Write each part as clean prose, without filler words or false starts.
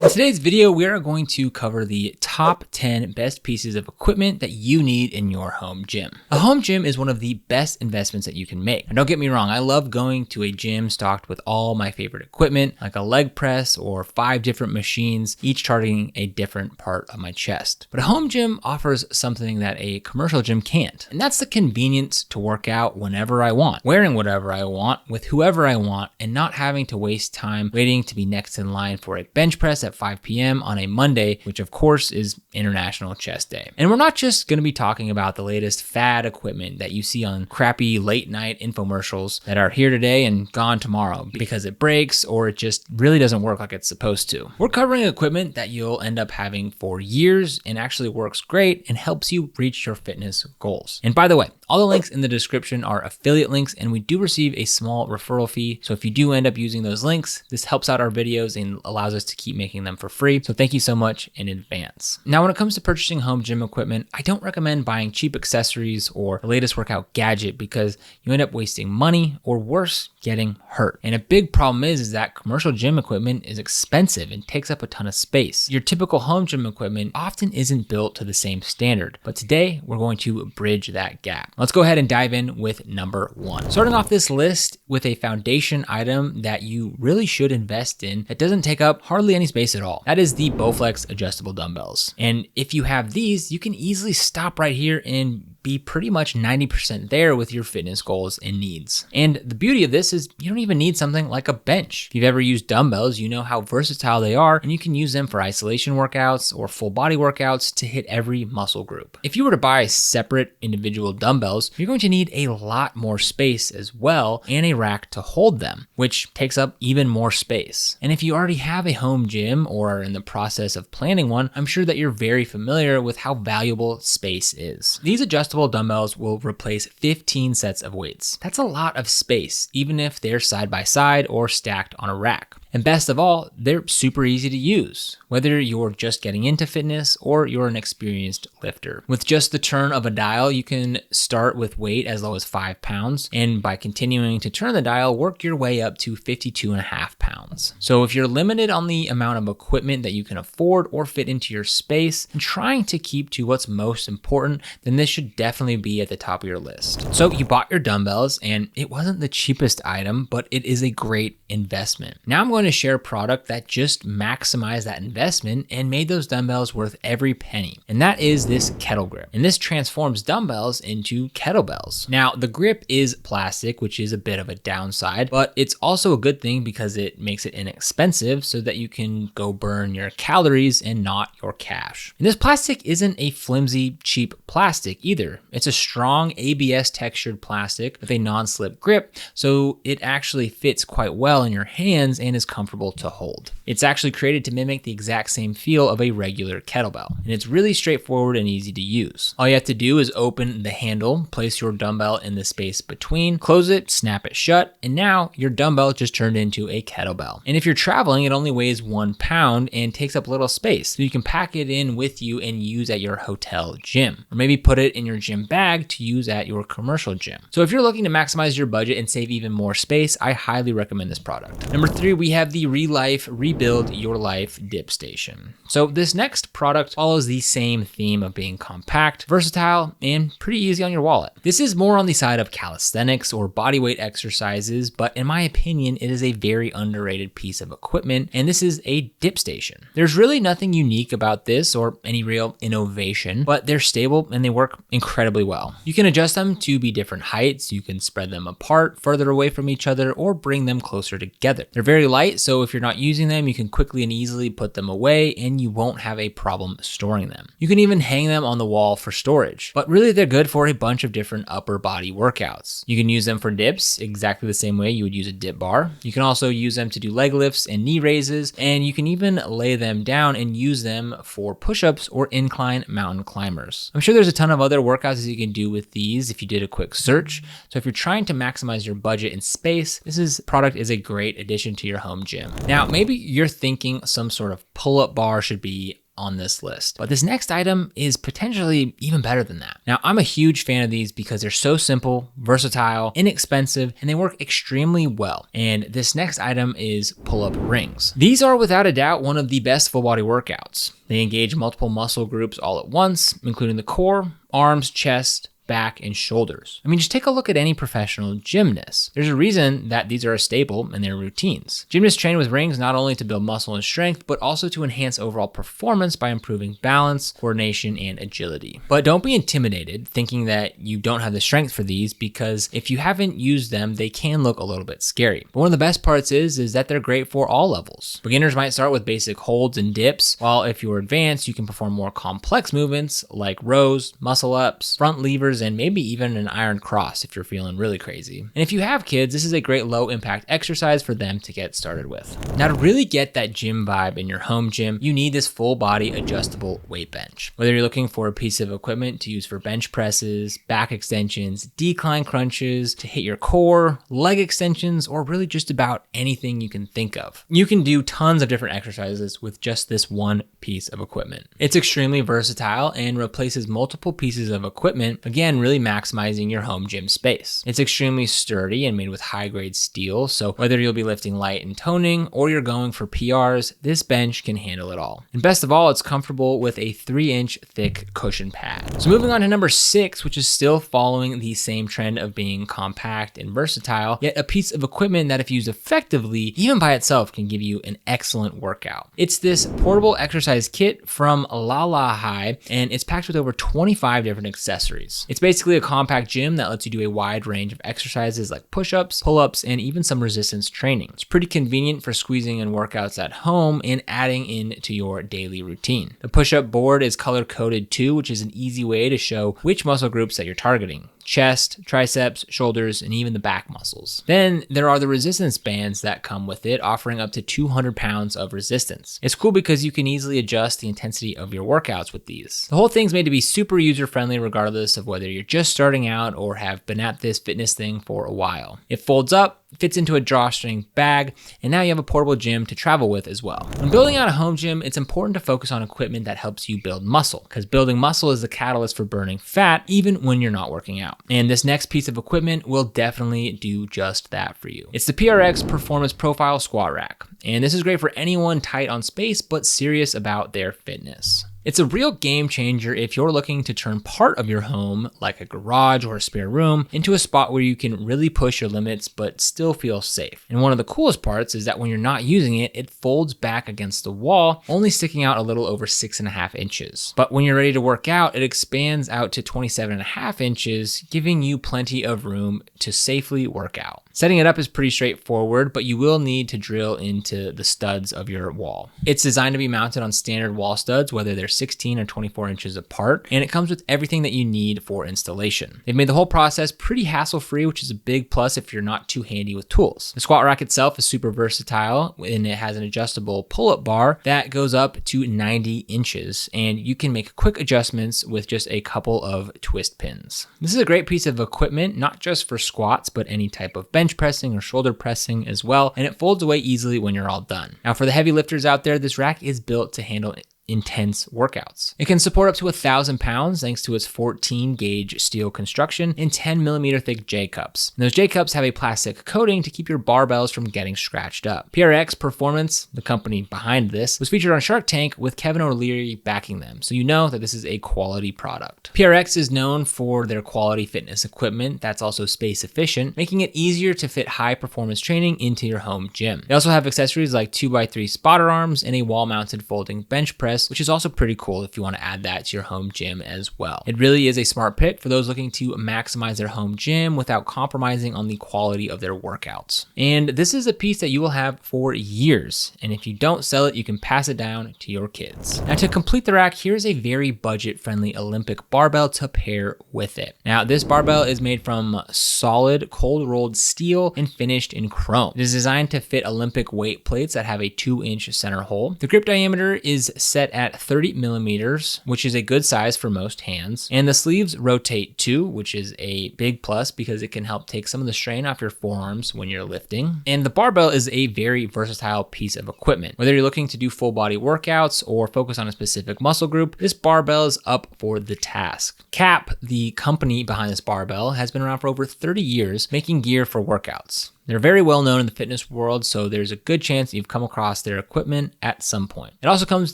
In today's video, we are going to cover the top 10 best pieces of equipment that you need in your home gym. A home gym is one of the best investments that you can make. And don't get me wrong, I love going to a gym stocked with all my favorite equipment, like a leg press or 5 different machines, each targeting a different part of my chest. But a home gym offers something that a commercial gym can't, and that's the convenience to work out whenever I want, wearing whatever I want, with whoever I want, and not having to waste time waiting to be next in line for a bench press at 5 p.m. on a Monday, which of course is International Chest Day. And we're not just going to be talking about the latest fad equipment that you see on crappy late night infomercials that are here today and gone tomorrow because it breaks or it just really doesn't work like it's supposed to. We're covering equipment that you'll end up having for years and actually works great and helps you reach your fitness goals. And by the way, all the links in the description are affiliate links, and we do receive a small referral fee. So if you do end up using those links, this helps out our videos and allows us to keep making them for free. So thank you so much in advance. Now, when it comes to purchasing home gym equipment, I don't recommend buying cheap accessories or the latest workout gadget because you end up wasting money or worse, getting hurt. And a big problem is that commercial gym equipment is expensive and takes up a ton of space. Your typical home gym equipment often isn't built to the same standard, but today we're going to bridge that gap. Let's go ahead and dive in with number 1. Starting off this list with a foundation item that you really should invest in that doesn't take up hardly any space at all. That is the Bowflex adjustable dumbbells. And if you have these, you can easily stop right here and be pretty much 90% there with your fitness goals and needs. And the beauty of this is you don't even need something like a bench. If you've ever used dumbbells, you know how versatile they are, and you can use them for isolation workouts or full body workouts to hit every muscle group. If you were to buy separate individual dumbbells, you're going to need a lot more space as well and a rack to hold them, which takes up even more space. And if you already have a home gym or are in the process of planning one, I'm sure that you're very familiar with how valuable space is. These adjustable dumbbells will replace 15 sets of weights. That's a lot of space, even if they're side by side or stacked on a rack. And best of all, they're super easy to use, whether you're just getting into fitness or you're an experienced lifter. With just the turn of a dial, you can start with weight as low as 5 pounds, and by continuing to turn the dial, work your way up to 52.5 pounds. So if you're limited on the amount of equipment that you can afford or fit into your space and trying to keep to what's most important, then this should definitely be at the top of your list. So you bought your dumbbells, and it wasn't the cheapest item, but it is a great investment. Now I'm going to share a product that just maximized that investment and made those dumbbells worth every penny. And that is this kettle grip. And this transforms dumbbells into kettlebells. Now, the grip is plastic, which is a bit of a downside, but it's also a good thing because it makes it inexpensive so that you can go burn your calories and not your cash. And this plastic isn't a flimsy, cheap plastic either. It's a strong ABS textured plastic with a non-slip grip, so it actually fits quite well in your hands and is comfortable to hold. It's actually created to mimic the exact same feel of a regular kettlebell, and it's really straightforward and easy to use. All you have to do is open the handle, place your dumbbell in the space between, close it, snap it shut, and now your dumbbell just turned into a kettlebell. And if you're traveling, it only weighs 1 pound and takes up little space, so you can pack it in with you and use at your hotel gym, or maybe put it in your gym bag to use at your commercial gym. So if you're looking to maximize your budget and save even more space, I highly recommend this product. Number 3, we have the RELIFE Rebuild Your Life Dip Station. So this next product follows the same theme of being compact, versatile, and pretty easy on your wallet. This is more on the side of calisthenics or bodyweight exercises, but in my opinion, it is a very underrated piece of equipment, and this is a dip station. There's really nothing unique about this or any real innovation, but they're stable and they work incredibly well. You can adjust them to be different heights, you can spread them apart, further away from each other, or bring them closer together. They're very light, so if you're not using them, you can quickly and easily put them away and you won't have a problem storing them. You can even hang them on the wall for storage, but really they're good for a bunch of different upper body workouts. You can use them for dips exactly the same way you would use a dip bar. You can also use them to do leg lifts and knee raises, and you can even lay them down and use them for push-ups or incline mountain climbers. I'm sure there's a ton of other workouts you can do with these if you did a quick search. So if you're trying to maximize your budget and space, this product is a great addition to your home gym. Now, maybe you're thinking some sort of pull-up bar should be on this list. But this next item is potentially even better than that. Now, I'm a huge fan of these because they're so simple, versatile, inexpensive, and they work extremely well. And this next item is pull-up rings. These are without a doubt one of the best full body workouts. They engage multiple muscle groups all at once, including the core, arms, chest, back, and shoulders. I mean, just take a look at any professional gymnast. There's a reason that these are a staple in their routines. Gymnasts train with rings not only to build muscle and strength, but also to enhance overall performance by improving balance, coordination, and agility. But don't be intimidated thinking that you don't have the strength for these, because if you haven't used them, they can look a little bit scary. But one of the best parts is that they're great for all levels. Beginners might start with basic holds and dips, while if you're advanced, you can perform more complex movements like rows, muscle ups, front levers, and maybe even an iron cross if you're feeling really crazy. And if you have kids, this is a great low impact exercise for them to get started with. Now, to really get that gym vibe in your home gym, you need this full body adjustable weight bench. Whether you're looking for a piece of equipment to use for bench presses, back extensions, decline crunches, to hit your core, leg extensions, or really just about anything you can think of. You can do tons of different exercises with just this one piece of equipment. It's extremely versatile and replaces multiple pieces of equipment, again, really maximizing your home gym space. It's extremely sturdy and made with high-grade steel, so whether you'll be lifting light and toning or you're going for PRs, this bench can handle it all. And best of all, it's comfortable with a 3-inch thick cushion pad. So moving on to number 6, which is still following the same trend of being compact and versatile, yet a piece of equipment that if used effectively, even by itself, can give you an excellent workout. It's this portable exercise kit from LALAHIGH, and it's packed with over 25 different accessories. It's basically a compact gym that lets you do a wide range of exercises like push-ups, pull-ups, and even some resistance training. It's pretty convenient for squeezing in workouts at home and adding into your daily routine. The push-up board is color-coded too, which is an easy way to show which muscle groups that you're targeting: chest, triceps, shoulders, and even the back muscles. Then there are the resistance bands that come with it, offering up to 200 pounds of resistance. It's cool because you can easily adjust the intensity of your workouts with these. The whole thing's made to be super user-friendly regardless of whether you're just starting out or have been at this fitness thing for a while. It folds up, fits into a drawstring bag, and now you have a portable gym to travel with as well. When building out a home gym, it's important to focus on equipment that helps you build muscle, because building muscle is the catalyst for burning fat even when you're not working out. And this next piece of equipment will definitely do just that for you. It's the PRX Performance Profile Squat Rack, and this is great for anyone tight on space but serious about their fitness. It's a real game changer if you're looking to turn part of your home, like a garage or a spare room, into a spot where you can really push your limits but still feel safe. And one of the coolest parts is that when you're not using it, it folds back against the wall, only sticking out a little over 6.5 inches. But when you're ready to work out, it expands out to 27.5 inches, giving you plenty of room to safely work out. Setting it up is pretty straightforward, but you will need to drill into the studs of your wall. It's designed to be mounted on standard wall studs, whether they're 16 or 24 inches apart, and it comes with everything that you need for installation. They've made the whole process pretty hassle-free, which is a big plus if you're not too handy with tools. The squat rack itself is super versatile, and it has an adjustable pull-up bar that goes up to 90 inches, and you can make quick adjustments with just a couple of twist pins. This is a great piece of equipment, not just for squats, but any type of bench pressing or shoulder pressing as well, and it folds away easily when you're all done. Now, for the heavy lifters out there, this rack is built to handle intense workouts. It can support up to 1,000 pounds thanks to its 14 gauge steel construction and 10 millimeter thick J-cups. And those J-cups have a plastic coating to keep your barbells from getting scratched up. PRX Performance, the company behind this, was featured on Shark Tank with Kevin O'Leary backing them, so you know that this is a quality product. PRX is known for their quality fitness equipment that's also space efficient, making it easier to fit high performance training into your home gym. They also have accessories like 2x3 spotter arms and a wall mounted folding bench press, which is also pretty cool if you want to add that to your home gym as well. It really is a smart pick for those looking to maximize their home gym without compromising on the quality of their workouts. And this is a piece that you will have for years, and if you don't sell it, you can pass it down to your kids. Now, to complete the rack, here's a very budget-friendly Olympic barbell to pair with it. Now, this barbell is made from solid cold-rolled steel and finished in chrome. It is designed to fit Olympic weight plates that have a 2-inch center hole. The grip diameter is set set at 30 millimeters, which is a good size for most hands. And the sleeves rotate too, which is a big plus because it can help take some of the strain off your forearms when you're lifting. And the barbell is a very versatile piece of equipment. Whether you're looking to do full body workouts or focus on a specific muscle group, this barbell is up for the task. CAP, the company behind this barbell, has been around for over 30 years making gear for workouts. They're very well known in the fitness world, so there's a good chance you've come across their equipment at some point. It also comes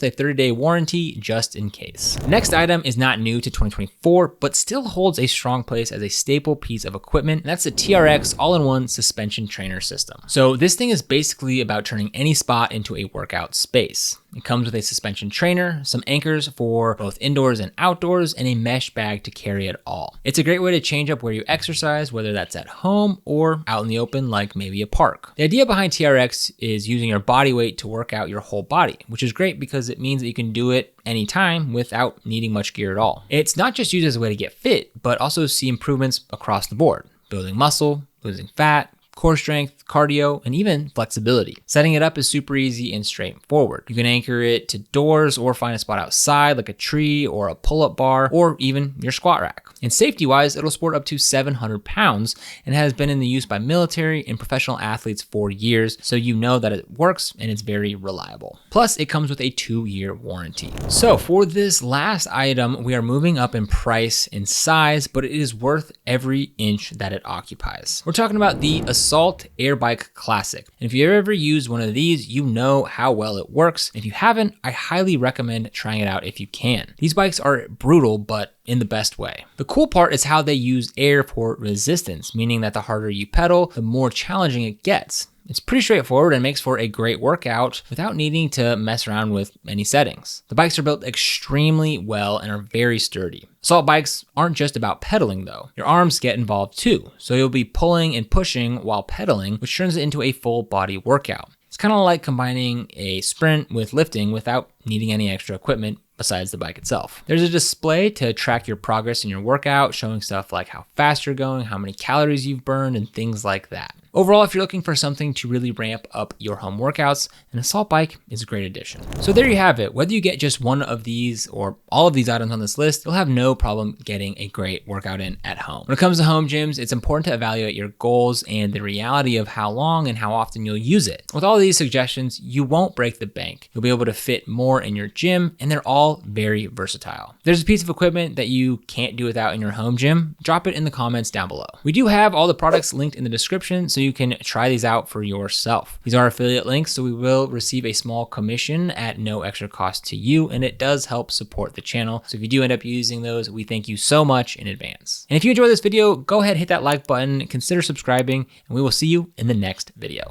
with a 30-day warranty just in case. The next item is not new to 2024, but still holds a strong place as a staple piece of equipment, and that's the TRX all-in-one suspension trainer system. So this thing is basically about turning any spot into a workout space. It comes with a suspension trainer, some anchors for both indoors and outdoors, and a mesh bag to carry it all. It's a great way to change up where you exercise, whether that's at home or out in the open like maybe a park. The idea behind TRX is using your body weight to work out your whole body, which is great because it means that you can do it anytime without needing much gear at all. It's not just used as a way to get fit, but also see improvements across the board, building muscle, losing fat, core strength, cardio, and even flexibility. Setting it up is super easy and straightforward. You can anchor it to doors or find a spot outside like a tree or a pull-up bar or even your squat rack. And safety-wise, it'll support up to 700 pounds and has been in the use by military and professional athletes for years, so you know that it works and it's very reliable. Plus, it comes with a 2-year warranty. So for this last item, we are moving up in price and size, but it is worth every inch that it occupies. We're talking about the Assault AirBike Classic. And if you've ever used one of these, you know how well it works. If you haven't, I highly recommend trying it out if you can. These bikes are brutal, but in the best way. The cool part is how they use air for resistance, meaning that the harder you pedal, the more challenging it gets. It's pretty straightforward and makes for a great workout without needing to mess around with any settings. The bikes are built extremely well and are very sturdy. Assault bikes aren't just about pedaling though. Your arms get involved too. So you'll be pulling and pushing while pedaling, which turns it into a full body workout. It's kind of like combining a sprint with lifting without needing any extra equipment besides the bike itself. There's a display to track your progress in your workout, showing stuff like how fast you're going, how many calories you've burned, and things like that. Overall, if you're looking for something to really ramp up your home workouts, an Assault bike is a great addition. So there you have it. Whether you get just one of these or all of these items on this list, you'll have no problem getting a great workout in at home. When it comes to home gyms, it's important to evaluate your goals and the reality of how long and how often you'll use it. With all of these suggestions, you won't break the bank. You'll be able to fit more in your gym, and they're all very versatile. If there's a piece of equipment that you can't do without in your home gym, drop it in the comments down below. We do have all the products linked in the description, so you can try these out for yourself. These are affiliate links, so we will receive a small commission at no extra cost to you, and it does help support the channel. So if you do end up using those, we thank you so much in advance. And if you enjoyed this video, go ahead, hit that like button, consider subscribing, and we will see you in the next video.